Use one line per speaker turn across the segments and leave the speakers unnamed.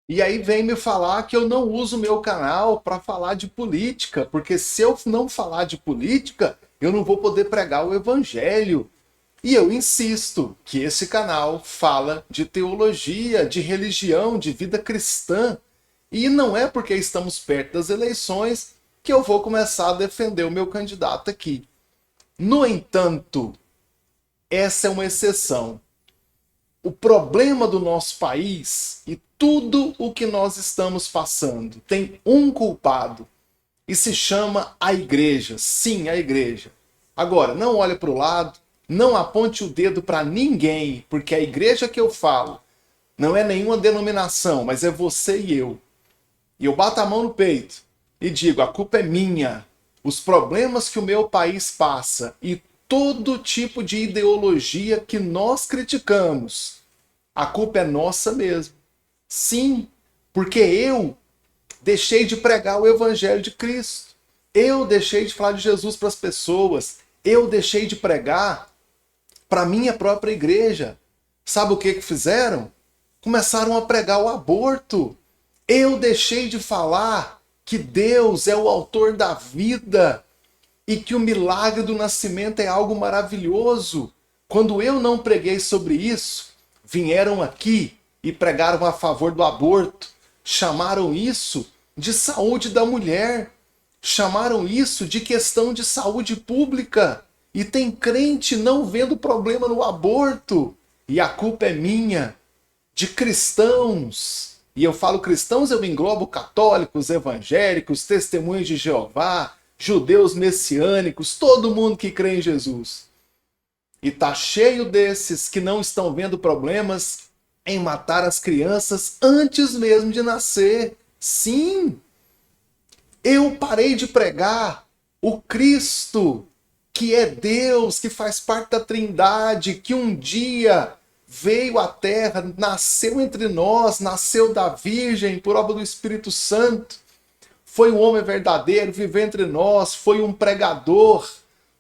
E aí vem me falar que eu não uso o meu canal para falar de política, porque se eu não falar de política, eu não vou poder pregar o evangelho. E eu insisto que esse canal fala de teologia, de religião, de vida cristã. E não é porque estamos perto das eleições que eu vou começar a defender o meu candidato aqui. No entanto, essa é uma exceção. O problema do nosso país e tudo o que nós estamos passando tem um culpado e se chama a igreja. Sim, a igreja. Agora, não olhe para o lado, não aponte o dedo para ninguém, porque a igreja que eu falo não é nenhuma denominação, mas é você e eu. E eu bato a mão no peito e digo: a culpa é minha. Os problemas que o meu país passa e todo tipo de ideologia que nós criticamos, a culpa é nossa mesmo. Sim, porque eu deixei de pregar o evangelho de Cristo. Eu deixei de falar de Jesus para as pessoas. Eu deixei de pregar para minha própria igreja. Sabe o que fizeram? Começaram a pregar o aborto. Eu deixei de falar que Deus é o autor da vida e que o milagre do nascimento é algo maravilhoso. Quando eu não preguei sobre isso, vieram aqui e pregaram a favor do aborto. Chamaram isso de saúde da mulher. Chamaram isso de questão de saúde pública. E tem crente não vendo problema no aborto. E a culpa é minha, de cristãos. E eu falo cristãos, eu englobo católicos, evangélicos, testemunhas de Jeová, judeus messiânicos, todo mundo que crê em Jesus. E tá cheio desses que não estão vendo problemas em matar as crianças antes mesmo de nascer. Sim, eu parei de pregar o Cristo, que é Deus, que faz parte da Trindade, que um dia veio à Terra, nasceu entre nós, nasceu da Virgem por obra do Espírito Santo, foi um homem verdadeiro, viveu entre nós, foi um pregador,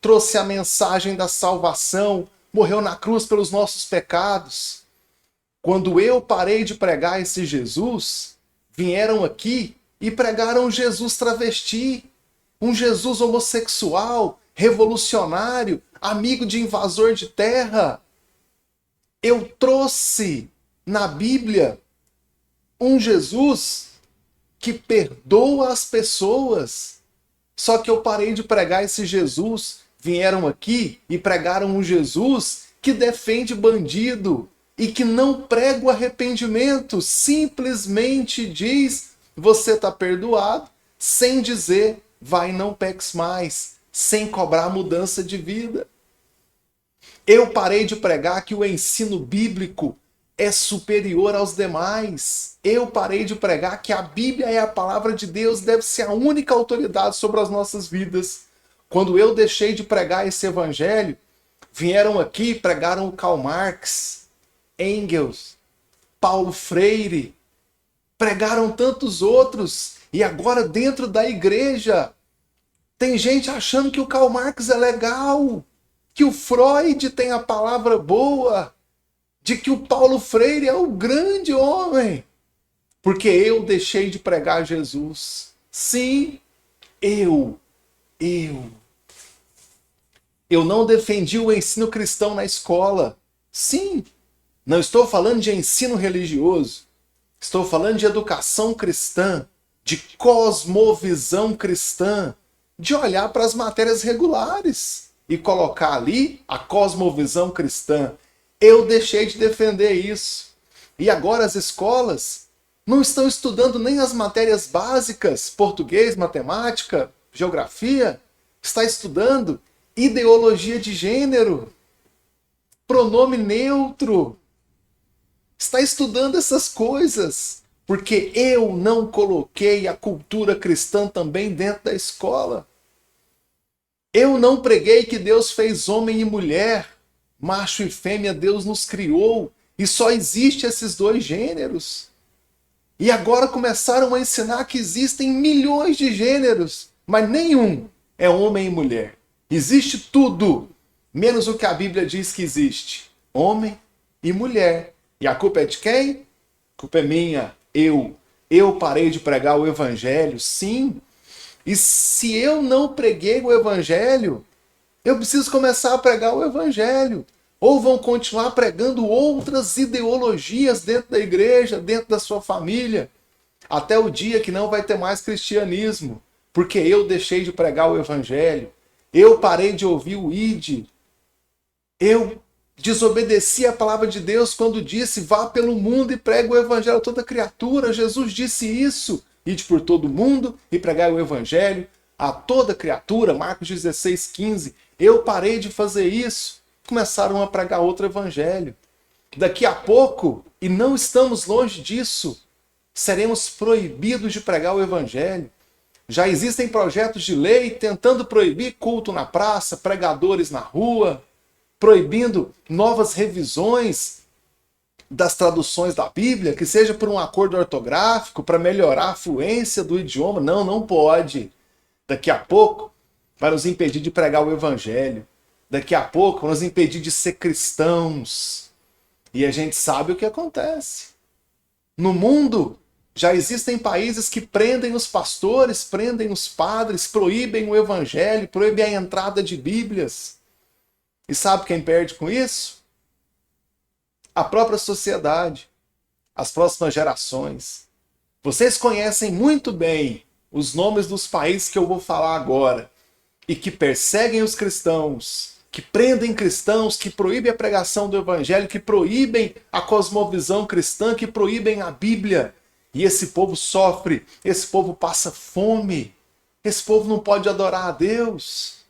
trouxe a mensagem da salvação, morreu na cruz pelos nossos pecados. Quando eu parei de pregar esse Jesus, vieram aqui e pregaram um Jesus travesti, um Jesus homossexual, revolucionário, amigo de invasor de terra. Eu trouxe na Bíblia um Jesus que perdoa as pessoas. Só que eu parei de pregar esse Jesus. Vieram aqui e pregaram um Jesus que defende bandido e que não prega o arrependimento. Simplesmente diz: você está perdoado, sem dizer: vai, não peques mais, sem cobrar mudança de vida. Eu parei de pregar que o ensino bíblico é superior aos demais. Eu parei de pregar que a Bíblia é a palavra de Deus, deve ser a única autoridade sobre as nossas vidas. Quando eu deixei de pregar esse evangelho, vieram aqui e pregaram o Karl Marx, Engels, Paulo Freire, pregaram tantos outros, e agora dentro da igreja tem gente achando que o Karl Marx é legal, que o Freud tem a palavra boa, de que o Paulo Freire é o grande homem, porque eu deixei de pregar Jesus. Sim, eu, eu. Eu não defendi o ensino cristão na escola. Sim, não estou falando de ensino religioso. Estou falando de educação cristã, de cosmovisão cristã, de olhar para as matérias regulares e colocar ali a cosmovisão cristã. Eu deixei de defender isso. E agora as escolas não estão estudando nem as matérias básicas, português, matemática, geografia, está estudando ideologia de gênero, pronome neutro, está estudando essas coisas, porque eu não coloquei a cultura cristã também dentro da escola. Eu não preguei que Deus fez homem e mulher, macho e fêmea, Deus nos criou, e só existe esses dois gêneros. E agora começaram a ensinar que existem milhões de gêneros, mas nenhum é homem e mulher. Existe tudo, menos o que a Bíblia diz que existe: homem e mulher. E a culpa é de quem? A culpa é minha. Eu parei de pregar o evangelho? Sim. E se eu não preguei o evangelho, eu preciso começar a pregar o evangelho. Ou vão continuar pregando outras ideologias dentro da igreja, dentro da sua família, até o dia que não vai ter mais cristianismo, porque eu deixei de pregar o evangelho, eu parei de ouvir o ID, eu desobedeci a palavra de Deus quando disse: vá pelo mundo e pregue o evangelho a toda criatura. Jesus disse isso: ide por todo mundo e pregai o evangelho a toda criatura. Marcos 16:15. Eu parei de fazer isso. Começaram a pregar outro evangelho. Daqui a pouco, e não estamos longe disso, seremos proibidos de pregar o evangelho. Já existem projetos de lei tentando proibir culto na praça, pregadores na rua, proibindo novas revisões das traduções da Bíblia, que seja por um acordo ortográfico, para melhorar a fluência do idioma. Não, não pode. Daqui a pouco vai nos impedir de pregar o evangelho. Daqui a pouco vai nos impedir de ser cristãos. E a gente sabe o que acontece. No mundo, já existem países que prendem os pastores, prendem os padres, proíbem o evangelho, proíbem a entrada de Bíblias. E sabe quem perde com isso? A própria sociedade, as próximas gerações. Vocês conhecem muito bem os nomes dos países que eu vou falar agora e que perseguem os cristãos, que prendem cristãos, que proíbem a pregação do evangelho, que proíbem a cosmovisão cristã, que proíbem a Bíblia. E esse povo sofre, esse povo passa fome, esse povo não pode adorar a Deus.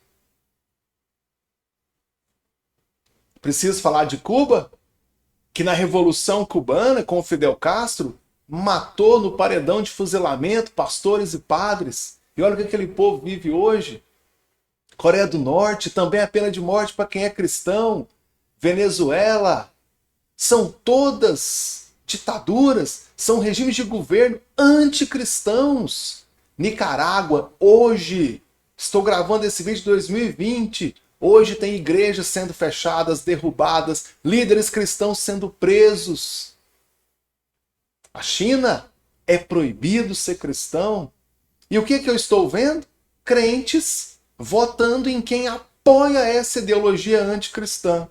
Preciso falar de Cuba, que na Revolução Cubana, com o Fidel Castro, matou no paredão de fuzilamento pastores e padres. E olha o que aquele povo vive hoje. Coreia do Norte, também a pena de morte para quem é cristão. Venezuela, são todas ditaduras, são regimes de governo anticristãos. Nicarágua, hoje, estou gravando esse vídeo em 2020, hoje tem igrejas sendo fechadas, derrubadas, líderes cristãos sendo presos. A China, é proibido ser cristão. E o que eu estou vendo? Crentes votando em quem apoia essa ideologia anticristã.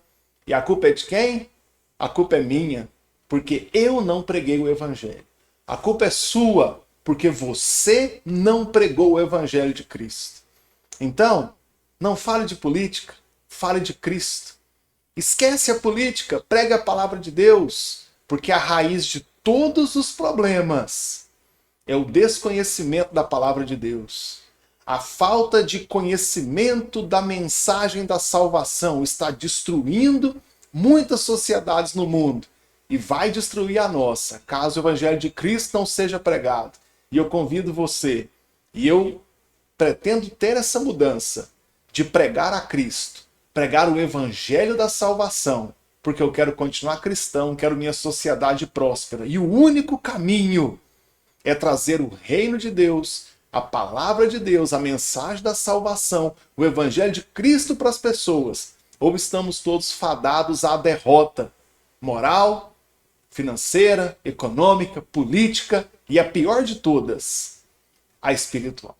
E a culpa é de quem? A culpa é minha, porque eu não preguei o evangelho. A culpa é sua, porque você não pregou o evangelho de Cristo. Então, não fale de política, fale de Cristo. Esquece a política, pregue a palavra de Deus, porque a raiz de todos os problemas é o desconhecimento da palavra de Deus. A falta de conhecimento da mensagem da salvação está destruindo muitas sociedades no mundo e vai destruir a nossa, caso o evangelho de Cristo não seja pregado. E eu convido você, e eu pretendo ter essa mudança, de pregar a Cristo, pregar o evangelho da salvação, porque eu quero continuar cristão, quero minha sociedade próspera. E o único caminho é trazer o reino de Deus, a palavra de Deus, a mensagem da salvação, o evangelho de Cristo para as pessoas. Ou estamos todos fadados à derrota moral, financeira, econômica, política e a pior de todas, a espiritual.